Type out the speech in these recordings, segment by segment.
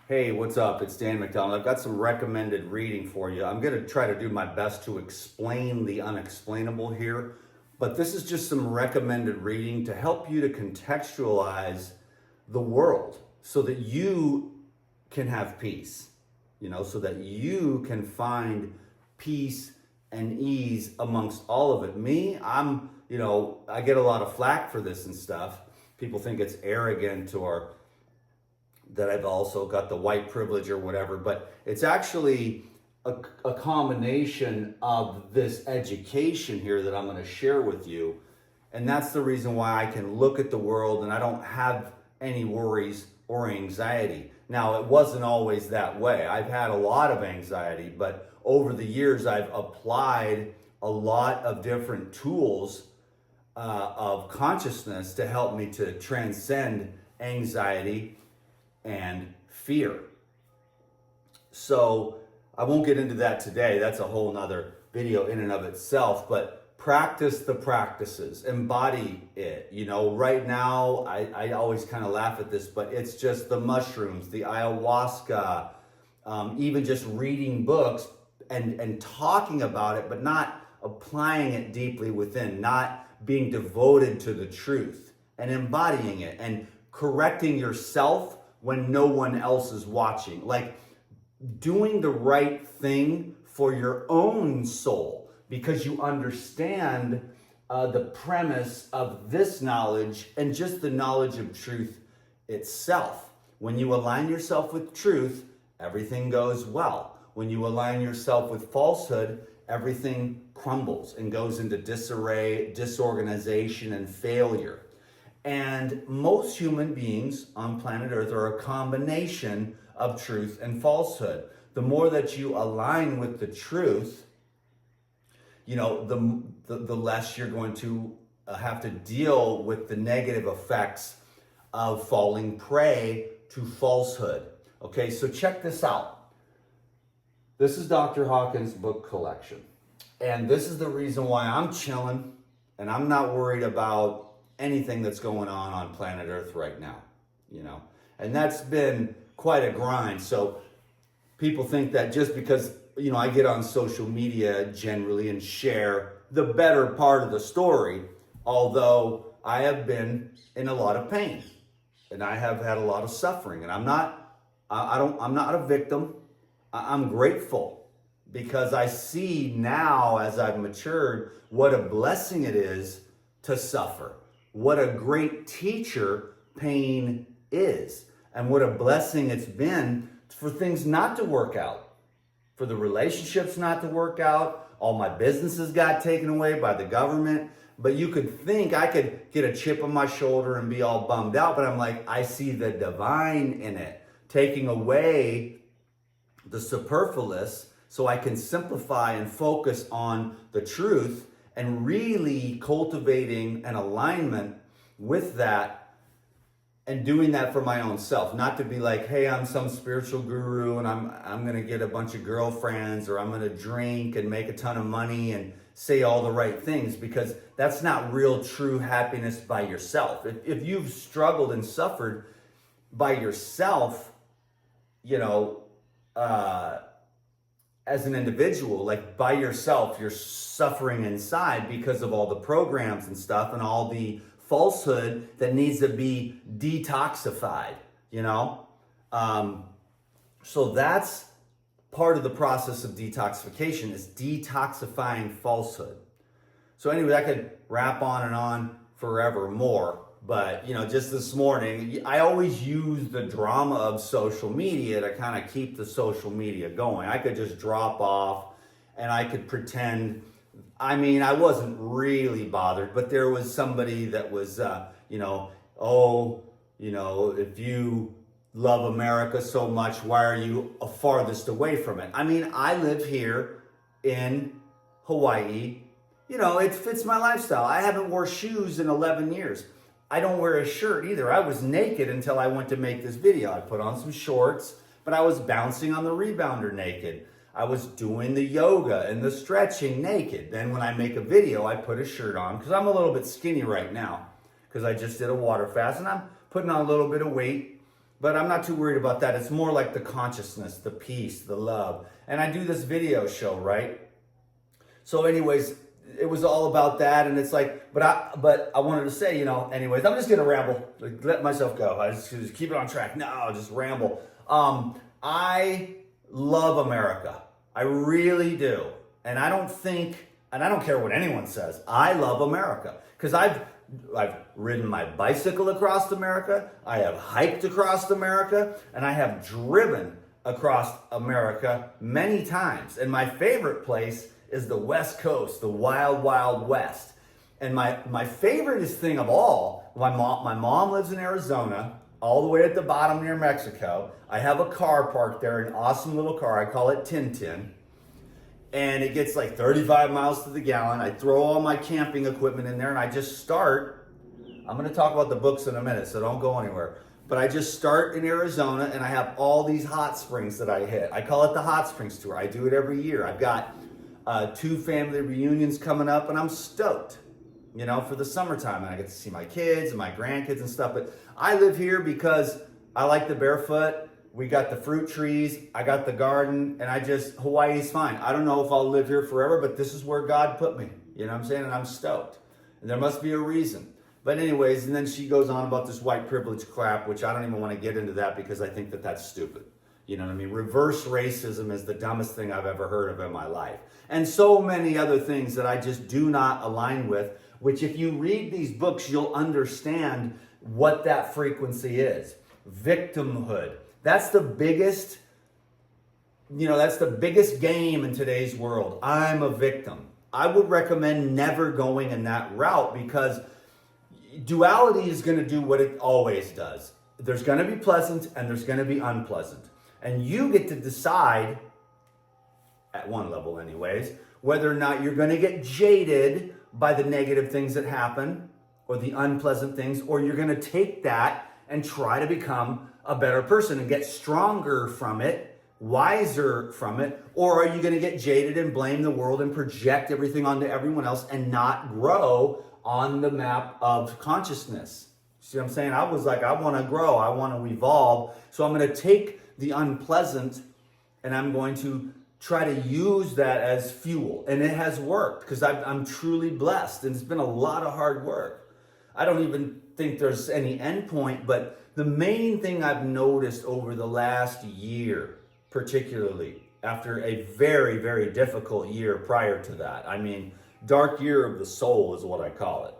Hey, what's up? It's Dan McDonald. I've got some recommended reading for you. I'm going to try to do my best to explain the unexplainable here, but this is just some recommended reading to help you to contextualize the world so that you can have peace, so that you can find peace and ease amongst all of it. I get a lot of flack for this and stuff. People think it's arrogant or that I've also got the white privilege or whatever, but it's actually a combination of this education here that I'm going to share with you. And that's the reason why I can look at the world and I don't have any worries or anxiety. Now, it wasn't always that way. I've had a lot of anxiety, but over the years, I've applied a lot of different tools of consciousness to help me to transcend anxiety and fear. So I won't get into that today. That's a whole nother video in and of itself, but practice the practices, embody it. Right now, I always kind of laugh at this, but it's just the mushrooms, the ayahuasca, even just reading books and talking about it, but not applying it deeply within, not being devoted to the truth and embodying it and correcting yourself when no one else is watching. Like doing the right thing for your own soul because you understand the premise of this knowledge and just the knowledge of truth itself. When you align yourself with truth, everything goes well. When you align yourself with falsehood, everything crumbles and goes into disarray, disorganization, and failure. And most human beings on planet Earth are a combination of truth and falsehood. The more that you align with the truth, the less you're going to have to deal with the negative effects of falling prey to falsehood. Okay, so check this out. This is Dr. Hawkins' book collection. And this is the reason why I'm chilling and I'm not worried about anything that's going on planet Earth right now, and that's been quite a grind. So people think that just because, I get on social media generally and share the better part of the story, although I have been in a lot of pain and I have had a lot of suffering, and I'm not a victim. I'm grateful because I see now as I've matured what a blessing it is to suffer. What a great teacher pain is, and what a blessing it's been for things not to work out, for the relationships not to work out. All my businesses got taken away by the government. But you could think I could get a chip on my shoulder and be all bummed out, but I'm like, I see the divine in it, taking away the superfluous so I can simplify and focus on the truth and really cultivating an alignment with that and doing that for my own self. Not to be like, hey, I'm some spiritual guru and I'm going to get a bunch of girlfriends, or I'm going to drink and make a ton of money and say all the right things, because that's not real true happiness by yourself. If you've struggled and suffered by yourself, as an individual, like by yourself, you're suffering inside because of all the programs and stuff and all the falsehood that needs to be detoxified, So that's part of the process of detoxification, is detoxifying falsehood. So anyway, I could rap on and on forever more. But, just this morning, I always use the drama of social media to kind of keep the social media going. I could just drop off and I could pretend. I wasn't really bothered, but there was somebody that was, if you love America so much, why are you farthest away from it? I live here in Hawaii. It fits my lifestyle. I haven't worn shoes in 11 years. I don't wear a shirt either. I was naked until I went to make this video. I put on some shorts, but I was bouncing on the rebounder naked. I was doing the yoga and the stretching naked. Then when I make a video, I put a shirt on because I'm a little bit skinny right now because I just did a water fast and I'm putting on a little bit of weight But I'm not too worried about that. It's more like the consciousness, the peace, the love. And I do this video show, right? So anyways, it was all about that. And it's like, but I wanted to say, anyways, I'm just going to ramble. Like, let myself go. I just keep it on track. No, I'll just ramble. I love America. I really do. And I don't care what anyone says. I love America because I've ridden my bicycle across America, I have hiked across America, and I have driven across America many times. And my favorite place is the West Coast, the wild, wild West. And my favoriteest thing of all, my mom lives in Arizona, all the way at the bottom near Mexico. I have a car parked there, an awesome little car. I call it Tintin. And it gets like 35 miles to the gallon. I throw all my camping equipment in there and I just start. I'm going to talk about the books in a minute, so don't go anywhere. But I just start in Arizona and I have all these hot springs that I hit. I call it the Hot Springs Tour. I do it every year. I've got 2 family reunions coming up and I'm stoked, for the summertime. And I get to see my kids and my grandkids and stuff. But I live here because I like the barefoot. We got the fruit trees, I got the garden, and Hawaii's fine. I don't know if I'll live here forever, but this is where God put me. You know what I'm saying? And I'm stoked. And there must be a reason. But anyways, and then she goes on about this white privilege crap, which I don't even want to get into that because I think that that's stupid. You know what I mean? Reverse racism is the dumbest thing I've ever heard of in my life. And so many other things that I just do not align with, which if you read these books, you'll understand what that frequency is. Victimhood. That's the biggest game in today's world. I'm a victim. I would recommend never going in that route because duality is going to do what it always does. There's going to be pleasant and there's going to be unpleasant. And you get to decide, at one level anyways, whether or not you're going to get jaded by the negative things that happen or the unpleasant things, or you're going to take that and try to become a better person and get stronger from it, wiser from it, or are you going to get jaded and blame the world and project everything onto everyone else and not grow on the map of consciousness? See what I'm saying? I was like, I want to grow, I want to evolve, so I'm going to take the unpleasant and I'm going to try to use that as fuel. And it has worked because I'm truly blessed and it's been a lot of hard work. I don't even think there's any end point, but the main thing I've noticed over the last year, particularly after a very, very difficult year prior to that, dark year of the soul is what I call it.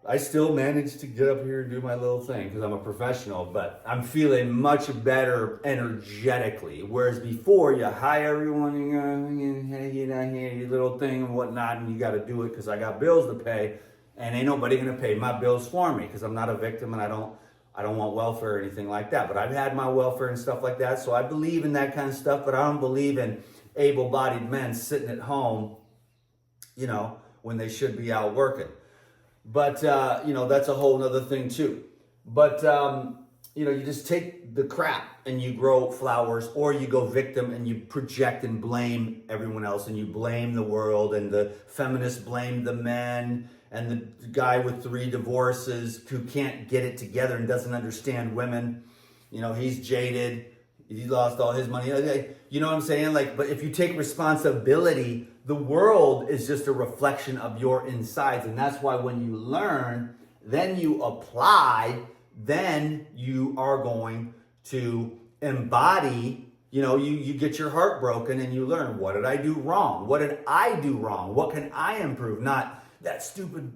I still manage to get up here and do my little thing because I'm a professional, but I'm feeling much better energetically. Whereas before, you hi everyone, your little thing and whatnot, and you got to do it because I got bills to pay, and ain't nobody gonna pay my bills for me because I'm not a victim and I don't want welfare or anything like that. But I've had my welfare and stuff like that, so I believe in that kind of stuff. But I don't believe in able-bodied men sitting at home, when they should be out working. But, that's a whole nother thing too. But, you just take the crap and you grow flowers, or you go victim and you project and blame everyone else and you blame the world, and the feminists blame the men, and the guy with 3 divorces who can't get it together and doesn't understand women. He's jaded. He lost all his money. You know what I'm saying? But if you take responsibility, the world is just a reflection of your insides. And that's why when you learn, then you apply, then you are going to embody, you get your heart broken and you learn, what did I do wrong? What did I do wrong? What can I improve? Not that stupid,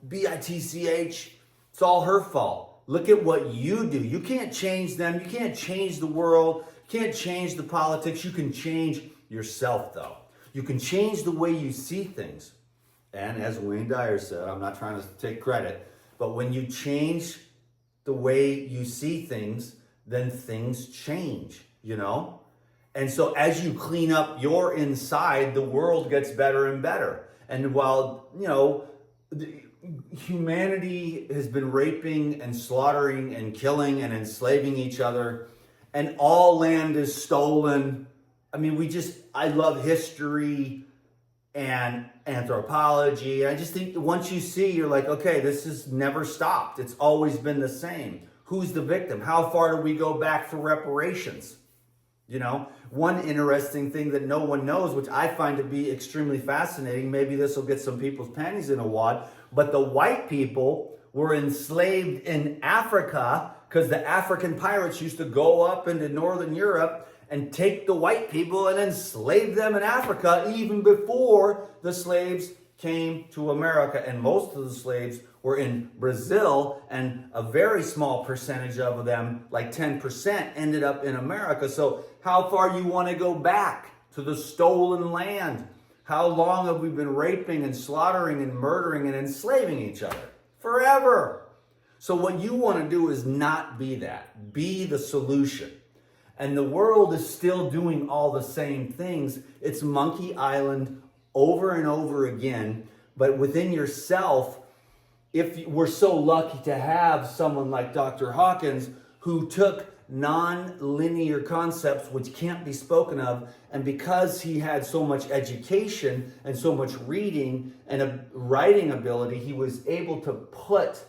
bitch. It's all her fault. Look at what you do. You can't change them. You can't change the world. You can't change the politics. You can change yourself, though. You can change the way you see things. And as Wayne Dyer said, I'm not trying to take credit, but when you change the way you see things, then things change, And so as you clean up your inside, the world gets better and better. And while, humanity has been raping and slaughtering and killing and enslaving each other, and all land is stolen. I love history and anthropology. I just think once you see, you're like, okay, this has never stopped. It's always been the same. Who's the victim? How far do we go back for reparations? One interesting thing that no one knows, which I find to be extremely fascinating, maybe this will get some people's panties in a wad, but the white people were enslaved in Africa because the African pirates used to go up into Northern Europe and take the white people and enslave them in Africa even before the slaves came to America. And most of the slaves were in Brazil, and a very small percentage of them, like 10%, ended up in America. So how far you want to go back to the stolen land? How long have we been raping and slaughtering and murdering and enslaving each other? Forever. So what you want to do is not be that. Be the solution. And the world is still doing all the same things. It's Monkey Island over and over again. But within yourself, if we're so lucky to have someone like Dr. Hawkins, who took non-linear concepts which can't be spoken of, and because he had so much education and so much reading and a writing ability, he was able to put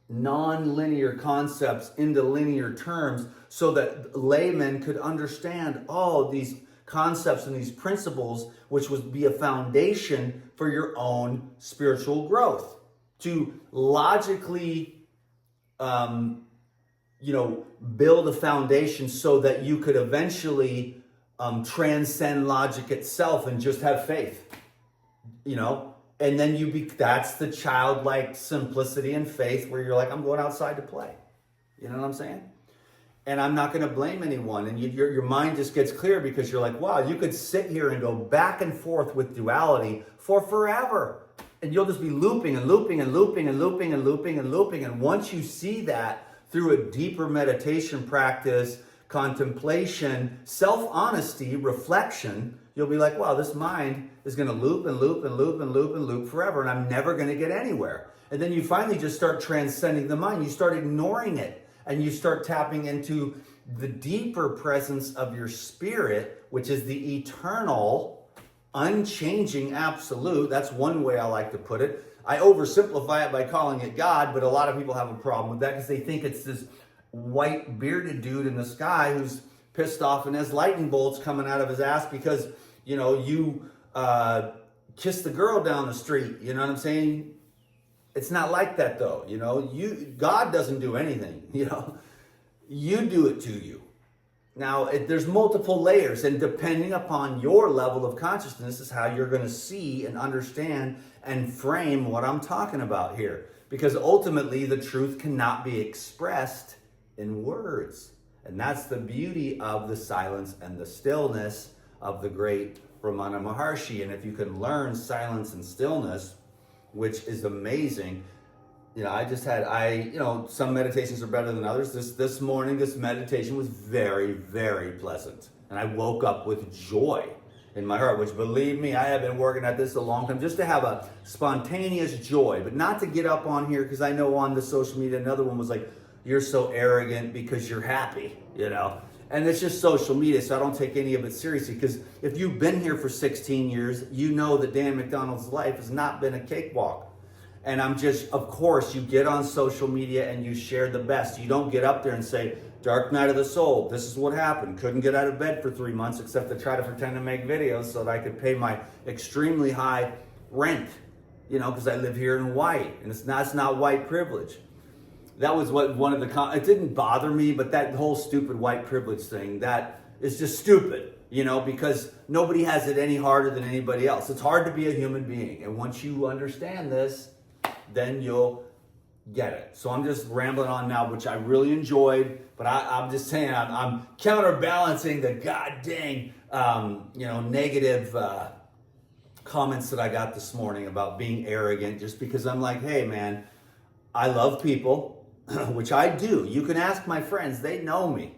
non-linear concepts into linear terms so that laymen could understand all these concepts and these principles, which would be a foundation for your own spiritual growth. To logically build a foundation so that you could eventually transcend logic itself and just have faith, and then that's the childlike simplicity and faith where you're like, I'm going outside to play. You know what I'm saying? And I'm not going to blame anyone. And your mind just gets clear because you're like, wow, you could sit here and go back and forth with duality for forever. And you'll just be looping and looping and looping and looping and looping and looping. And once you see that through a deeper meditation practice, contemplation, self-honesty, reflection, you'll be like, wow, this mind is going to loop and loop and loop and loop and loop forever, and I'm never going to get anywhere. And then you finally just start transcending the mind. You start ignoring it, and you start tapping into the deeper presence of your spirit, which is the eternal, unchanging absolute. That's one way I like to put it. I oversimplify it by calling it God, but a lot of people have a problem with that because they think it's this white bearded dude in the sky who's pissed off and has lightning bolts coming out of his ass because, you kissed the girl down the street. You know what I'm saying? It's not like that though. God doesn't do anything, you do it to you. Now, there's multiple layers, and depending upon your level of consciousness is how you're going to see and understand and frame what I'm talking about here. Because ultimately, the truth cannot be expressed in words. And that's the beauty of the silence and the stillness of the great Ramana Maharshi. And if you can learn silence and stillness, which is amazing, some meditations are better than others. This morning, this meditation was very, very pleasant. And I woke up with joy in my heart, which, believe me, I have been working at this a long time, just to have a spontaneous joy, but not to get up on here, because I know on the social media, another one was like, you're so arrogant because you're happy, And it's just social media, so I don't take any of it seriously, because if you've been here for 16 years, you know that Dan McDonald's life has not been a cakewalk. And of course, you get on social media and you share the best. You don't get up there and say, dark night of the soul, this is what happened. Couldn't get out of bed for 3 months except to try to pretend to make videos so that I could pay my extremely high rent, because I live here in Hawaii. And it's not white privilege. That was what it didn't bother me, but that whole stupid white privilege thing, that is just stupid, because nobody has it any harder than anybody else. It's hard to be a human being. And once you understand this, then you'll get it. So I'm just rambling on now, which I really enjoyed, but I'm just saying I'm counterbalancing the goddamn negative comments that I got this morning about being arrogant, just because I'm like, hey man, I love people, which I do. You can ask my friends, they know me.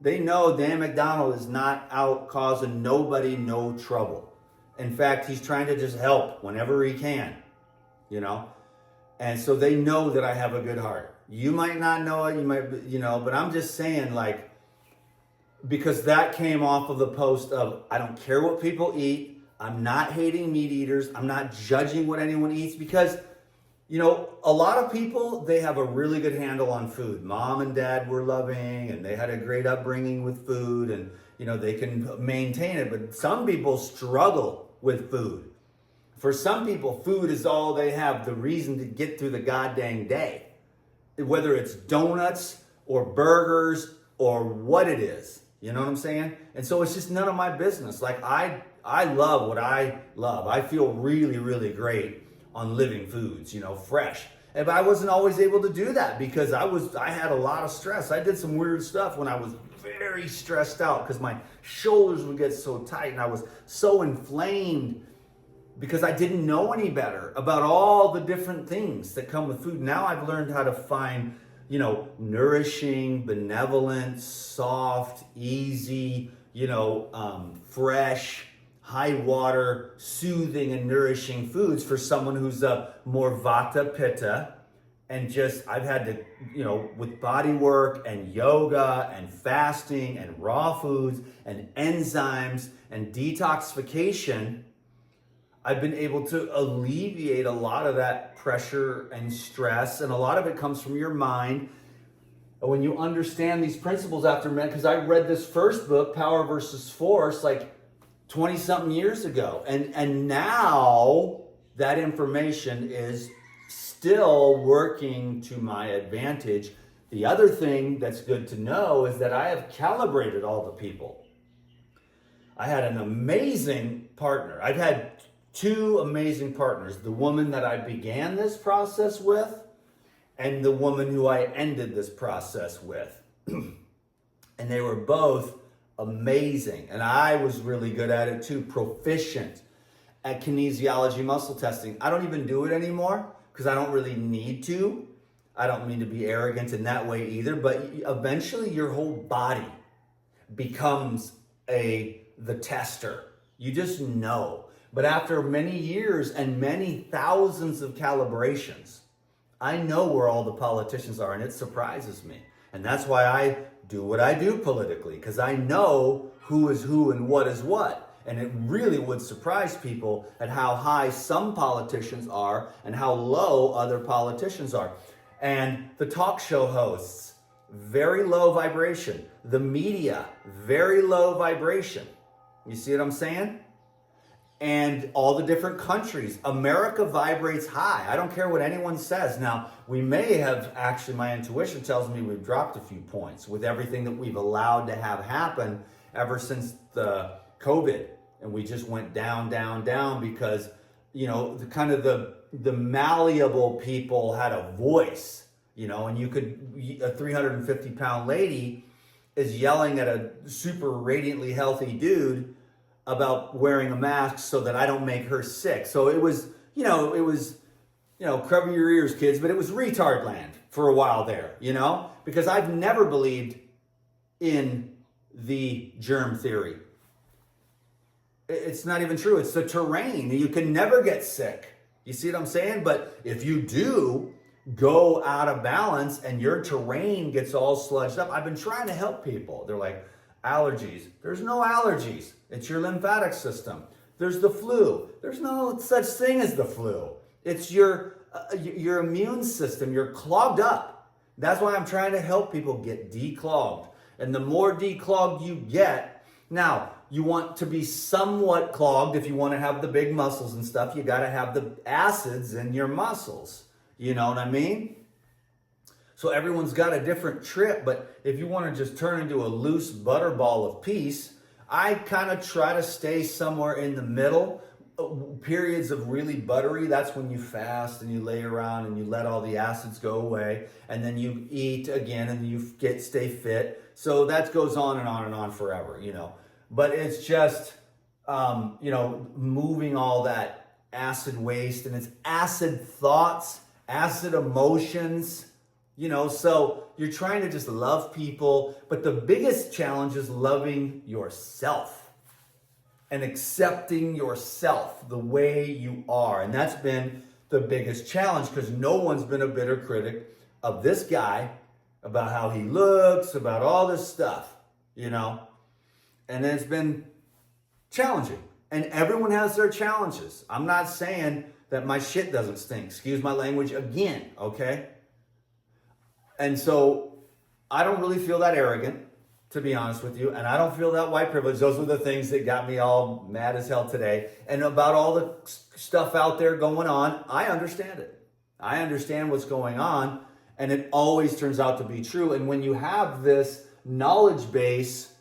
They know Dan McDonald is not out causing nobody no trouble. In fact, he's trying to just help whenever he can, And so they know that I have a good heart. You might not know it, but I'm just saying, because that came off of the post of, I don't care what people eat. I'm not hating meat eaters. I'm not judging what anyone eats, because A lot of people, they have a really good handle on food. Mom and dad were loving and they had a great upbringing with food, and, they can maintain it. But some people struggle with food. For some people, food is all they have, the reason to get through the goddamn day. Whether it's donuts or burgers or what it is. You know what I'm saying? And so it's just none of my business. Like I love what I love. I feel really, really great on living foods, fresh. And I wasn't always able to do that because I had a lot of stress. I did some weird stuff when I was very stressed out because my shoulders would get so tight and I was so inflamed because I didn't know any better about all the different things that come with food. Now I've learned how to find, nourishing, benevolent, soft, easy, fresh, high water, soothing and nourishing foods for someone who's a more vata pitta. And I've had to, with body work and yoga and fasting and raw foods and enzymes and detoxification, I've been able to alleviate a lot of that pressure and stress, and a lot of it comes from your mind. When you understand these principles because I read this first book, Power versus Force, like 20-something years ago, and now that information is still working to my advantage. The other thing that's good to know is that I have calibrated all the people. I had an amazing partner. I've had two amazing partners, the woman that I began this process with and the woman who I ended this process with. And they were both amazing. And I was really good at it too, proficient at kinesiology muscle testing. I don't even do it anymore because I don't really need to. I don't mean to be arrogant in that way either, but eventually your whole body becomes the tester. You just know. But after many years and many thousands of calibrations, I know where all the politicians are, and it surprises me. And that's why I do what I do politically, because I know who is who and what is what. And it really would surprise people at how high some politicians are and how low other politicians are. And the talk show hosts, very low vibration. The media, very low vibration. You see what I'm saying? And all the different countries. America vibrates high. I don't care what anyone says. Now, we may have actually, my intuition tells me we've dropped a few points with everything that we've allowed to have happen ever since the COVID. And we just went down, down, down because, the malleable people had a voice, and a 350-pound lady is yelling at a super radiantly healthy dude about wearing a mask so that I don't make her sick. So it was, cover your ears, kids, but it was retard land for a while there, because I've never believed in the germ theory. It's not even true. It's the terrain. You can never get sick. You see what I'm saying? But if you do go out of balance and your terrain gets all sludged up, I've been trying to help people. They're like, allergies. There's no allergies. It's your lymphatic system. There's the flu. There's no such thing as the flu. It's your immune system. You're clogged up. That's why I'm trying to help people get declogged. And the more declogged you get, now you want to be somewhat clogged. If you want to have the big muscles and stuff, you got to have the acids in your muscles. You know what I mean? So everyone's got a different trip, but if you want to just turn into a loose butterball of peace, I kind of try to stay somewhere in the middle. Periods of really buttery, that's when you fast and you lay around and you let all the acids go away, and then you eat again and you stay fit. So that goes on and on and on forever, But it's just, moving all that acid waste, and it's acid thoughts, acid emotions. So you're trying to just love people, but the biggest challenge is loving yourself and accepting yourself the way you are. And that's been the biggest challenge because no one's been a bitter critic of this guy about how he looks, about all this stuff, And it's been challenging. And everyone has their challenges. I'm not saying that my shit doesn't stink. Excuse my language again, okay? And so I don't really feel that arrogant, to be honest with you. And I don't feel that white privilege. Those were the things that got me all mad as hell today. And about all the stuff out there going on, I understand it. I understand what's going on. And it always turns out to be true. And when you have this knowledge base,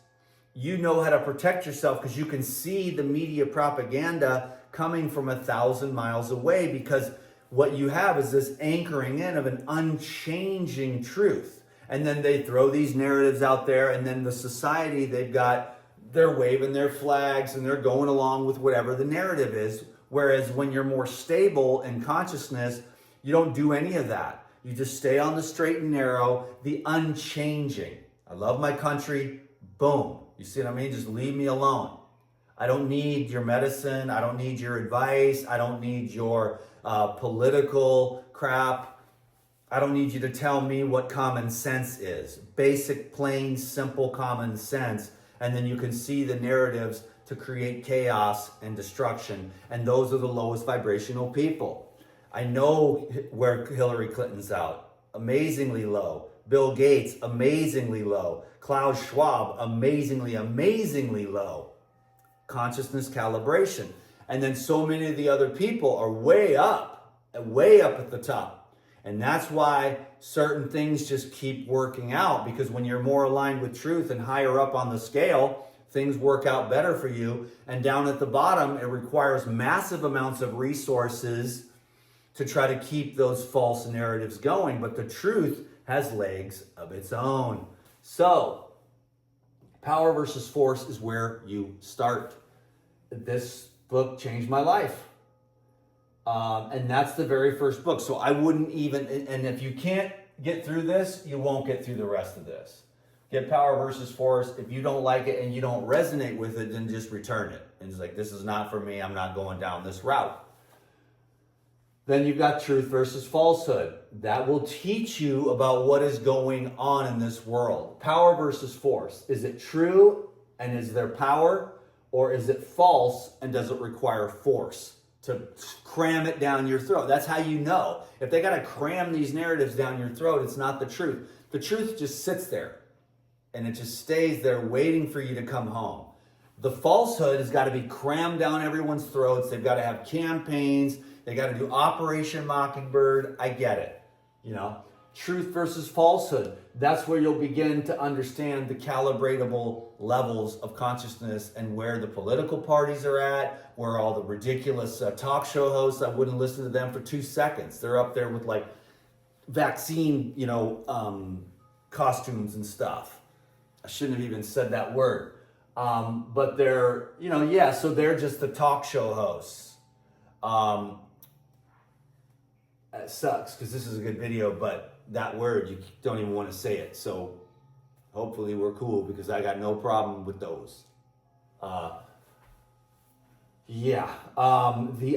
you know how to protect yourself because you can see the media propaganda coming from 1,000 miles away, because what you have is this anchoring in of an unchanging truth. And then they throw these narratives out there, and then the society, they're waving their flags and they're going along with whatever the narrative is. Whereas when you're more stable in consciousness, you don't do any of that. You just stay on the straight and narrow, the unchanging. I love my country. Boom. You see what I mean? Just leave me alone. I don't need your medicine. I don't need your advice. I don't need your political crap. I don't need you to tell me what common sense is. Basic, plain, simple common sense. And then you can see the narratives to create chaos and destruction. And those are the lowest vibrational people. I know where Hillary Clinton's out. Amazingly low. Bill Gates, amazingly low. Klaus Schwab, amazingly low. Consciousness calibration. And then so many of the other people are way up at the top. And that's why certain things just keep working out, because when you're more aligned with truth and higher up on the scale, things work out better for you. And down at the bottom, it requires massive amounts of resources to try to keep those false narratives going. But the truth has legs of its own. So, power versus force is where you start. This book changed my life. And that's the very first book. So I wouldn't even, and if you can't get through this, you won't get through the rest of this. Get Power versus Force. If you don't like it and you don't resonate with it, then just return it. And it's like, this is not for me. I'm not going down this route. Then you've got Truth versus Falsehood. That will teach you about what is going on in this world. Power versus Force. Is it true and is there power? Or is it false and does it require force to cram it down your throat? That's how you know. If they got to cram these narratives down your throat, it's not the truth. The truth just sits there and it just stays there waiting for you to come home. The falsehood has got to be crammed down everyone's throats. They've got to have campaigns. They got to do Operation Mockingbird. I get it. You know, truth versus falsehood. That's where you'll begin to understand the calibratable levels of consciousness and where the political parties are at, where all the ridiculous talk show hosts, I wouldn't listen to them for 2 seconds. They're up there with like vaccine, costumes and stuff. I shouldn't have even said that word. But they're, so they're just the talk show hosts. It sucks because this is a good video, but that word, you don't even want to say it. So hopefully we're cool because I got no problem with those. The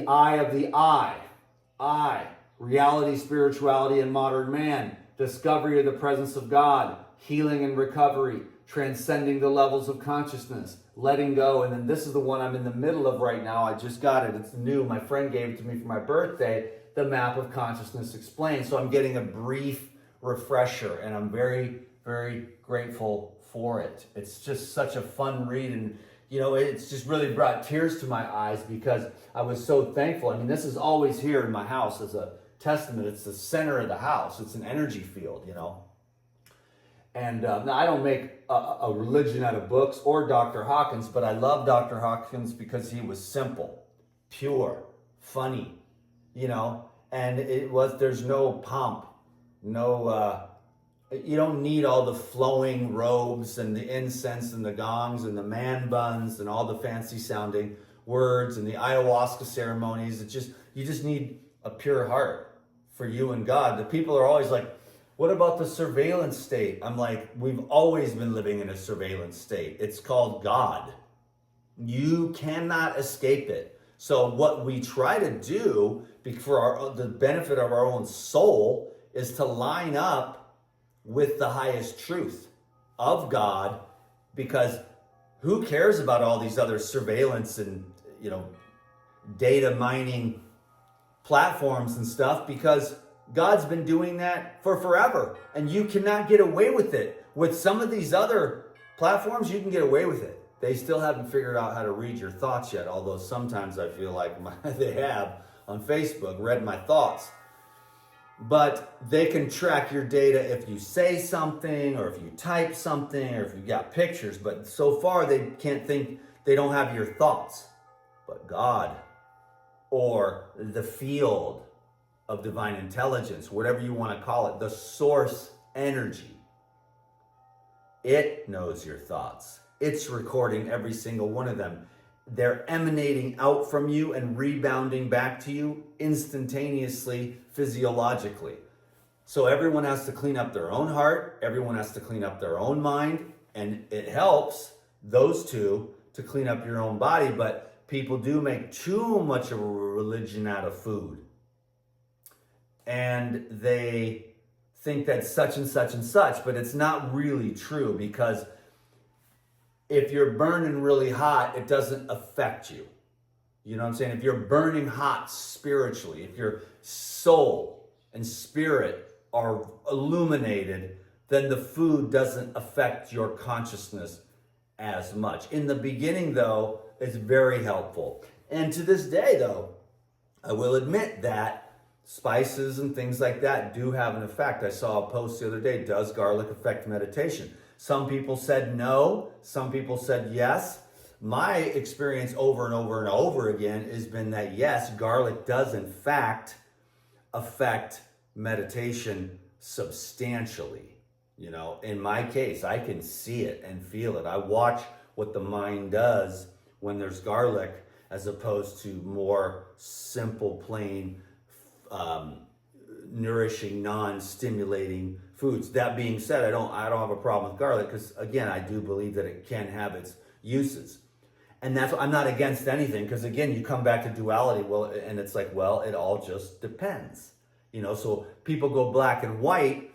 eye of the I. Reality, spirituality, and modern man. Discovery of the presence of God. Healing and recovery. Transcending the levels of consciousness. Letting go. And then this is the one I'm in the middle of right now. I just got it. It's new. My friend gave it to me for my birthday. The Map of Consciousness Explained. So I'm getting a brief refresher, and I'm very, very grateful for it. It's just such a fun read, and it's just really brought tears to my eyes because I was so thankful. I mean, this is always here in my house as a testament. It's the center of the house. It's an energy field, And now I don't make a religion out of books or Dr. Hawkins, but I love Dr. Hawkins because he was simple, pure, funny, and there's no pomp, you don't need all the flowing robes and the incense and the gongs and the man buns and all the fancy sounding words and the ayahuasca ceremonies. You just need a pure heart for you and God. The people are always like, what about the surveillance state? I'm like, we've always been living in a surveillance state. It's called God. You cannot escape it. So what we try to do for the benefit of our own soul is to line up with the highest truth of God, because who cares about all these other surveillance and, data mining platforms and stuff, because God's been doing that for forever, and you cannot get away with it. With some of these other platforms, you can get away with it. They still haven't figured out how to read your thoughts yet, although sometimes I feel like they have on Facebook, read my thoughts. But they can track your data if you say something, or if you type something, or if you got pictures. But so far, they can't think, they don't have your thoughts. But God, or the field of divine intelligence, whatever you want to call it, the source energy, it knows your thoughts. It's recording every single one of them. They're emanating out from you and rebounding back to you instantaneously, physiologically. So everyone has to clean up their own heart. Everyone has to clean up their own mind. And it helps those two to clean up your own body. But people do make too much of a religion out of food. And they think that such and such and such, but it's not really true, because if you're burning really hot, it doesn't affect you. You know what I'm saying? If you're burning hot spiritually, if your soul and spirit are illuminated, then the food doesn't affect your consciousness as much. In the beginning, though, it's very helpful. And to this day, though, I will admit that spices and things like that do have an effect. I saw a post the other day, does garlic affect meditation? Some people said no, some people said yes. My experience over and over and over again has been that yes, garlic does in fact affect meditation substantially. You know, in my case, I can see it and feel it. I watch what the mind does when there's garlic, as opposed to more simple, plain, nourishing, non-stimulating foods. That being said, I don't have a problem with garlic, because again, I do believe that it can have its uses. And that's, I'm not against anything, because again, you come back to duality, well, and it's like, well, it all just depends. You know, so people go black and white.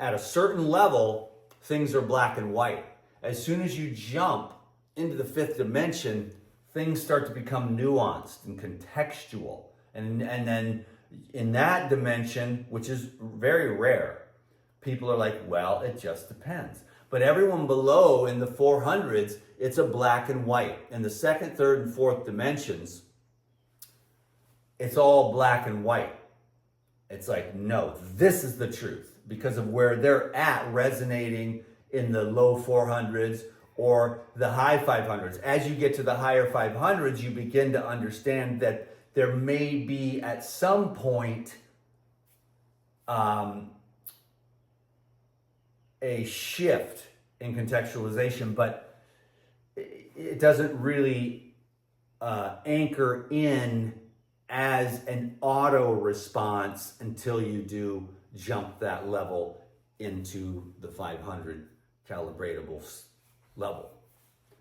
At a certain level, things are black and white. As soon as you jump into the fifth dimension, things start to become nuanced and contextual. And then in that dimension, which is very rare, people are like, well, it just depends. But everyone below in the 400s, it's a black and white. In the second, third, and fourth dimensions, it's all black and white. It's like, no, this is the truth, because of where they're at, resonating in the low 400s or the high 500s. As you get to the higher 500s, you begin to understand that there may be at some point a shift in contextualization, but it doesn't really anchor in as an auto response until you do jump that level into the 500 calibratable level.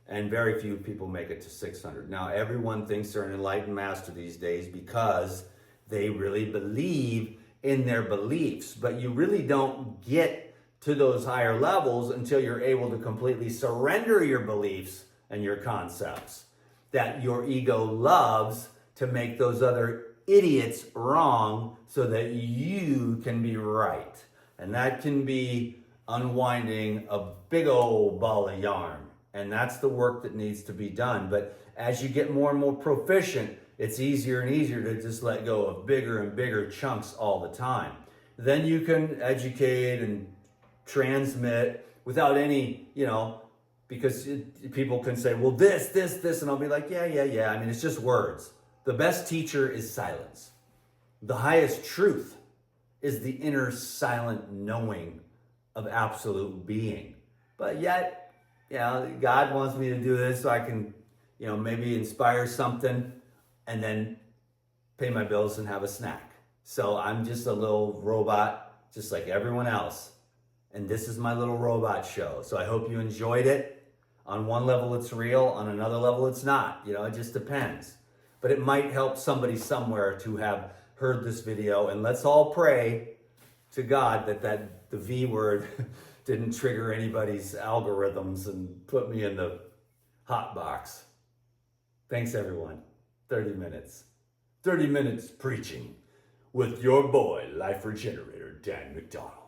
And very few people make it to 600. Now, everyone thinks they're an enlightened master these days because they really believe in their beliefs. But you really don't get to those higher levels until you're able to completely surrender your beliefs and your concepts that your ego loves to make those other idiots wrong so that you can be right. And that can be unwinding a big old ball of yarn. And that's the work that needs to be done. But as you get more and more proficient, it's easier and easier to just let go of bigger and bigger chunks all the time. Then you can educate and transmit without any, because people can say, well, this, and I'll be like, yeah. I mean, it's just words. The best teacher is silence. The highest truth is the inner silent knowing of absolute being. But yet, God wants me to do this so I can, maybe inspire something and then pay my bills and have a snack. So I'm just a little robot, just like everyone else. And this is my little robot show. So I hope you enjoyed it. On one level, it's real. On another level, it's not. It just depends. But it might help somebody somewhere to have heard this video. And let's all pray to God that the V word didn't trigger anybody's algorithms and put me in the hot box. Thanks, everyone. 30 minutes. 30 minutes preaching with your boy, Life Regenerator Dan McDonald.